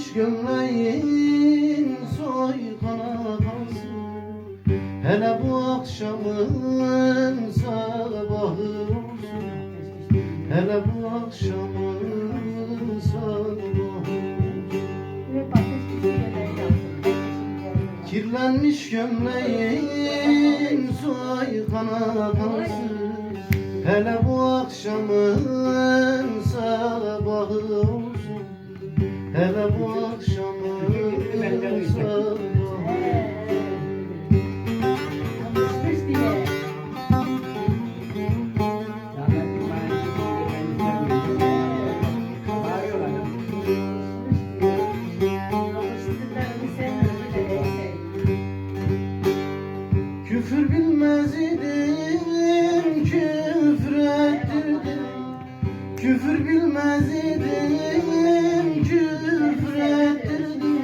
Kirlenmiş gömleğin soykana kalsın. Hele bu akşamın sabahı olsun. Hele bu akşamın sabahı olsun. Kirlenmiş gömleğin soykana kalsın. Hele bu akşamın sabahı olsun. Hele bu akşamın sabahı. Küfür bilmez idim, küfür ettirdim. Küfür bilmez idim, küfür ettirdim.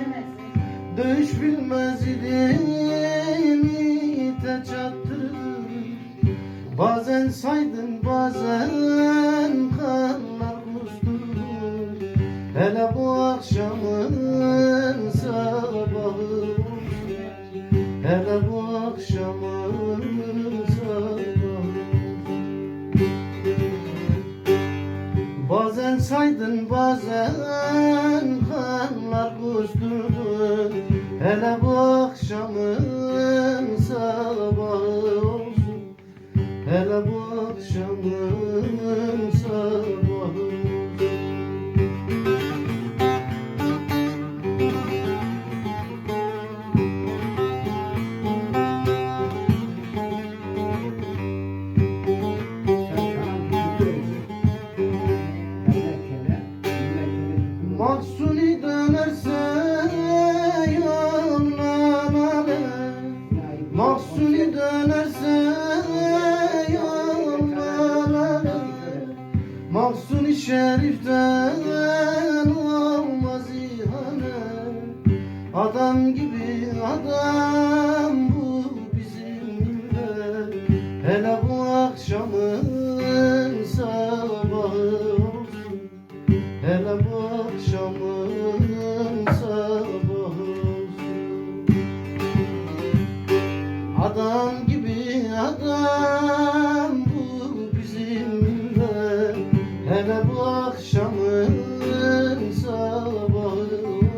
Dövüş bilmez idim, ite çattırdım. Bazen saydın, bazen kanlar kusturdun. Hele bu akşamın sabahı olsun. Hele bu akşamın sabahı. Bazen saydın, bazen kanlar kusturdun. Hele bu akşamın sabahı olsun. Hele bu akşamın sabahı olsun. Mahsuni dönerse yolundan ale, Mahsuni dönerse yolundan ale, Mahsuni şeriften olmaz ihanet. Adam gibi adam bu bizim millet. Hele bu akşamın sabahı olsun. Hele bu akşamın sabahı olsun. Adam